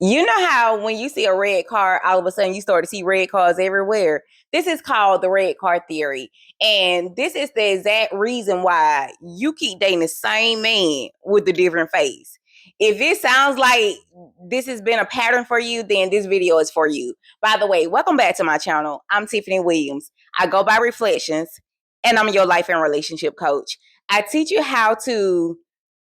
You know how when you see a red car, all of a sudden you start to see red cars everywhere? This is called the red car theory. And this is the exact reason why you keep dating the same man with a different face. If it sounds like this has been a pattern for you, then this video is for you. By the way, welcome back to my channel. I'm Tiffany Williams. I go by Reflections, and I'm your life and relationship coach. I teach you how to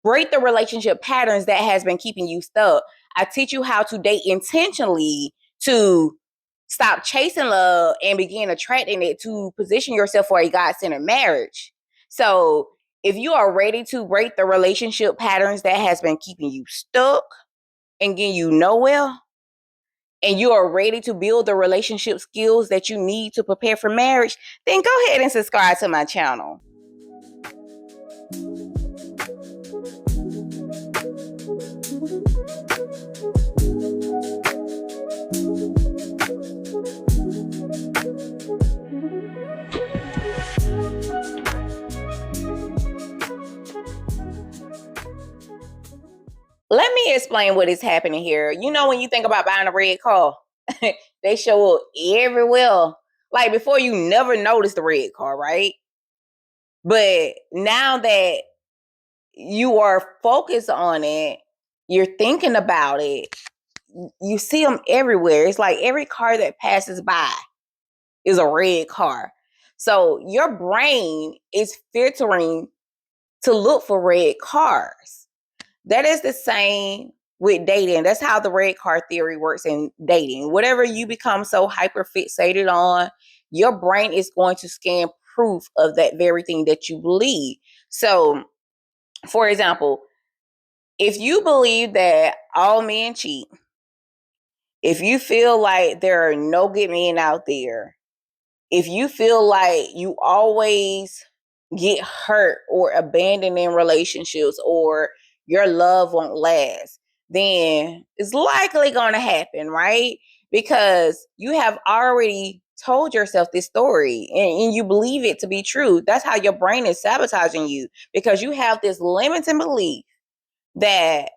break the relationship patterns that has been keeping you stuck. I teach you how to date intentionally, to stop chasing love and begin attracting it, to position yourself for a God-centered marriage. So if you are ready to break the relationship patterns that has been keeping you stuck and getting you nowhere, and you are ready to build the relationship skills that you need to prepare for marriage, then go ahead and subscribe to my channel. Let me explain what is happening here. You know, when you think about buying a red car, they show up everywhere. Like before, you never noticed the red car, right? But now that you are focused on it, you're thinking about it, you see them everywhere. It's like every car that passes by is a red car. So your brain is filtering to look for red cars. That is the same with dating. That's how the red car theory works in dating. Whatever you become so hyper fixated on, your brain is going to scan proof of that very thing that you believe. So, for example, if you believe that all men cheat, if you feel like there are no good men out there, if you feel like you always get hurt or abandoned in relationships, or your love won't last, then it's likely going to happen, right? Because you have already told yourself this story, and you believe it to be true. That's how your brain is sabotaging you, because you have this limiting belief that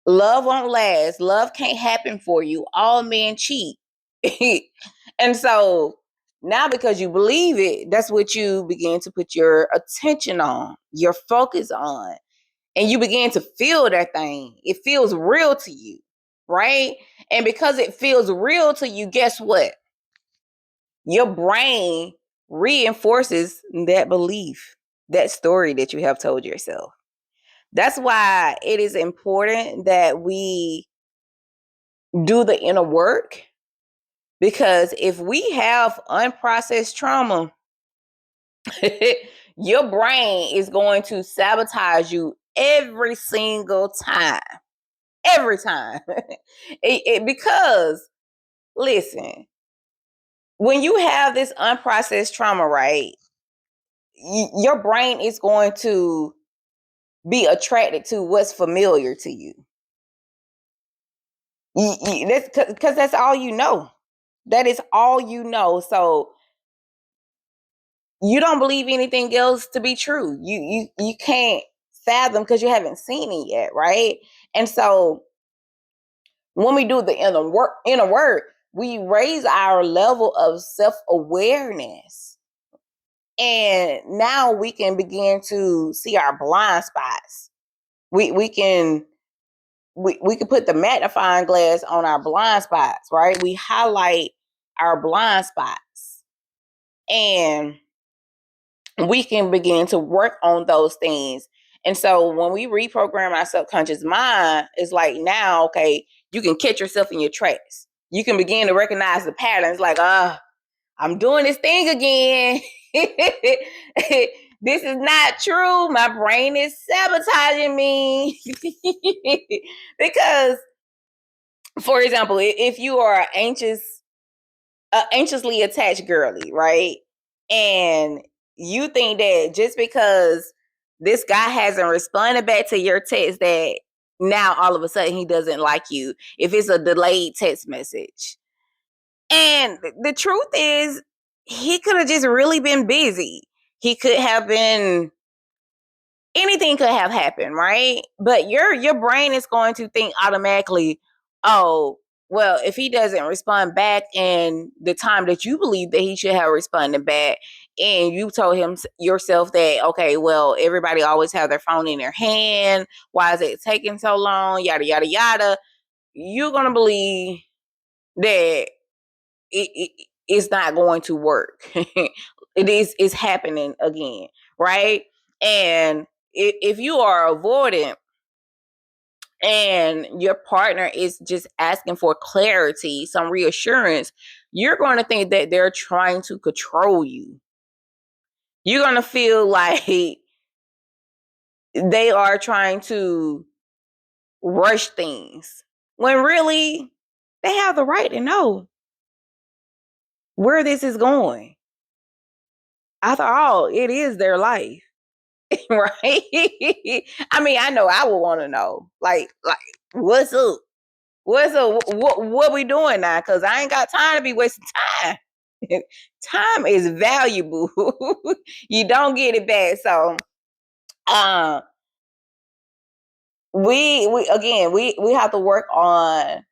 love won't last, love can't happen for you, all men cheat. And so now, because you believe it, that's what you begin to put your attention on, your focus on, and you begin to feel that thing. It feels real to you, right? And because it feels real to you, guess what? Your brain reinforces that belief, that story that you have told yourself. That's why it is important that we do the inner work, because if we have unprocessed trauma, your brain is going to sabotage you every single time. Every time. Because, listen, when you have this unprocessed trauma, right, your brain is going to be attracted to what's familiar to you. That's because that's all you know. That is all you know. So you don't believe anything else to be true. You can't fathom because you haven't seen it yet, right? And so when we do the inner work, we raise our level of self-awareness. And now we can begin to see our blind spots. We can put the magnifying glass on our blind spots, right? We highlight our blind spots, and we can begin to work on those things. And so when we reprogram our subconscious mind, it's like, now, okay, you can catch yourself in your tracks. You can begin to recognize the patterns, like, I'm doing this thing again. This is not true. My brain is sabotaging me. Because, for example, if you are anxiously attached girly, right? And you think that just because this guy hasn't responded back to your text, that now all of a sudden he doesn't like you, if it's a delayed text message. And the truth is, he could have just really been busy. He could have been, anything could have happened, right? But your brain is going to think automatically, oh, well, if he doesn't respond back in the time that you believe that he should have responded back, and you told him yourself that, okay, well, everybody always have their phone in their hand. Why is it taking so long? Yada, yada, yada. You're going to believe that it's not going to work. It's happening again, right? And if you are avoidant and your partner is just asking for clarity, some reassurance, you're going to think that they're trying to control you. You're going to feel like they are trying to rush things when really they have the right to know where this is going. After all, it is their life. Right? I mean, I know I would want to know, like, what's up? What's up? What we doing now? Because I ain't got time to be wasting time. Time is valuable. You don't get it back. So, um, we again we have to work on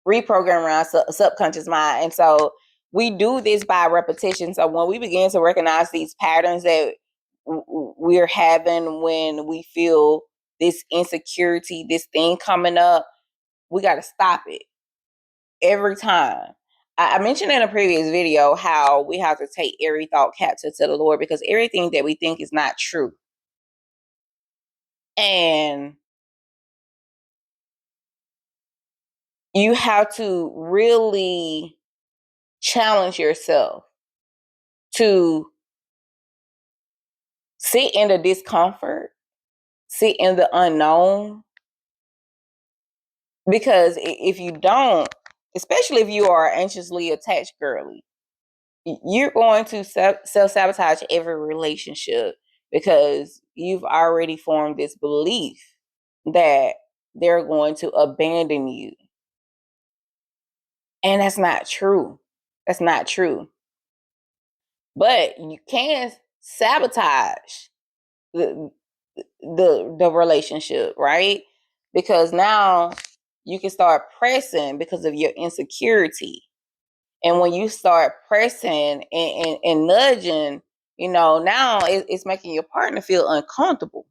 reprogramming our subconscious mind, and so we do this by repetition. So when we begin to recognize these patterns that we're having when we feel this insecurity, this thing coming up, we got to stop it every time. I mentioned in a previous video how we have to take every thought captive to the Lord, because everything that we think is not true. And you have to really challenge yourself to sit in the discomfort, sit in the unknown. Because if you don't, especially if you are anxiously attached girly, you're going to self-sabotage every relationship, because you've already formed this belief that they're going to abandon you. And that's not true. That's not true. But you can sabotage the the relationship, right? Because now you can start pressing because of your insecurity. And when you start pressing and nudging, now it's making your partner feel uncomfortable.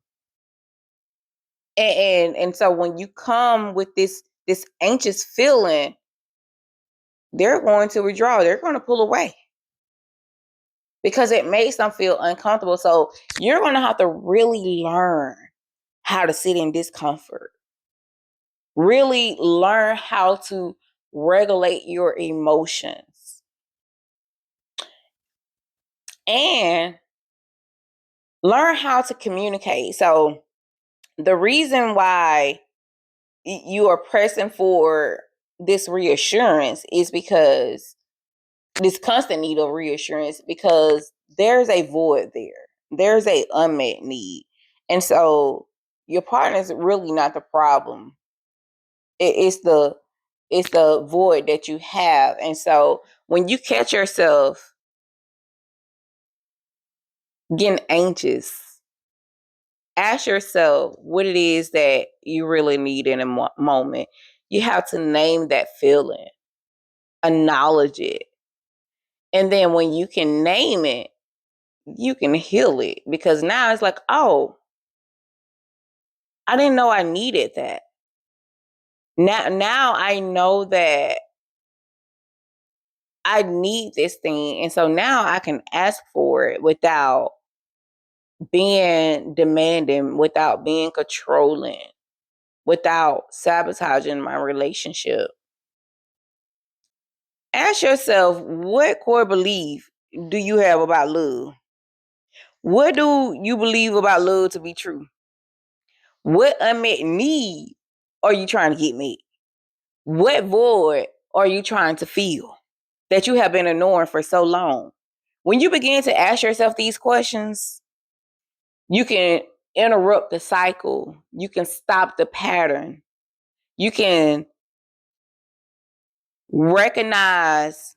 And so when you come with this anxious feeling, they're going to withdraw. They're going to pull away because it makes them feel uncomfortable. So you're going to have to really learn how to sit in discomfort. Really learn how to regulate your emotions. And learn how to communicate. So the reason why you are pressing for this reassurance is because this constant need of reassurance, because there's a void there. There's a unmet need. And so your partner is really not the problem. It's the void that you have. And so when you catch yourself getting anxious, ask yourself what it is that you really need in a moment. You have to name that feeling, acknowledge it. And then when you can name it, you can heal it, because now it's like, oh, I didn't know I needed that. Now I know that I need this thing. And so now I can ask for it without being demanding, without being controlling, without sabotaging my relationship. Ask yourself, what core belief do you have about love? What do you believe about love to be true? What unmet need are you trying to get met? What void are you trying to fill that you have been ignoring for so long? When you begin to ask yourself these questions, you can interrupt the cycle. You can stop the pattern. You can recognize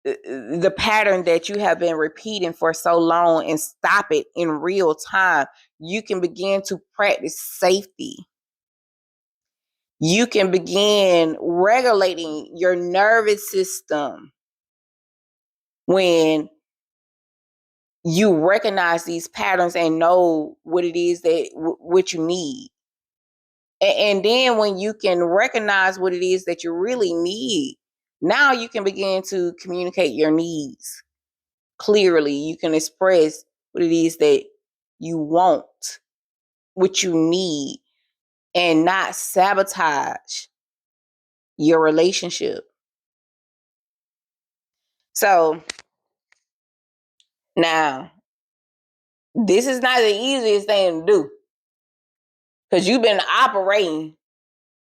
the pattern that you have been repeating for so long and stop it in real time. You can begin to practice safety. you can begin regulating your nervous system when you recognize these patterns and know what it is that what you need. And then when you can recognize what it is that you really need, now you can begin to communicate your needs clearly. You can express what it is that you want, what you need, and not sabotage your relationship. So now, this is not the easiest thing to do because you've been operating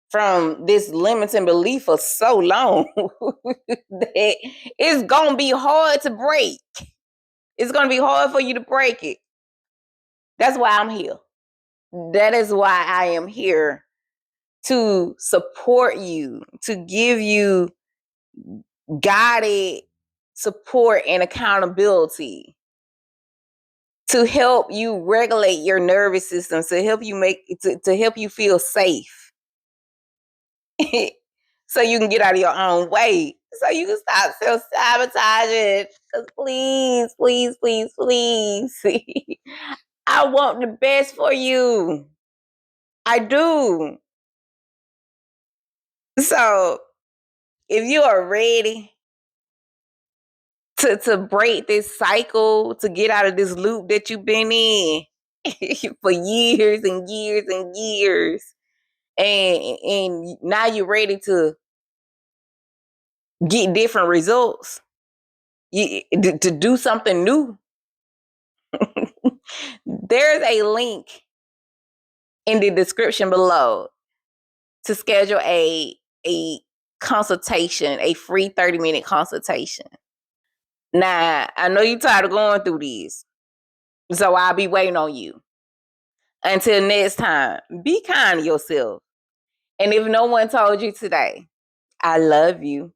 from this limiting belief for so long that it's gonna be hard to break. It's gonna be hard for you to break it. That's why I'm here. That is why I am here, to support you, to give you guided support and accountability, to help you regulate your nervous system, to help you to help you feel safe. So you can get out of your own way. So you can stop self-sabotaging. Because please, please, please, please. I want the best for you. I do. So if you are ready to break this cycle, to get out of this loop that you've been in for years and years and years, and now you're ready to get different results, to do something new, there's a link in the description below to schedule a consultation, a free 30-minute consultation. Now, I know you're tired of going through these, so I'll be waiting on you. Until next time, be kind to yourself. And if no one told you today, I love you.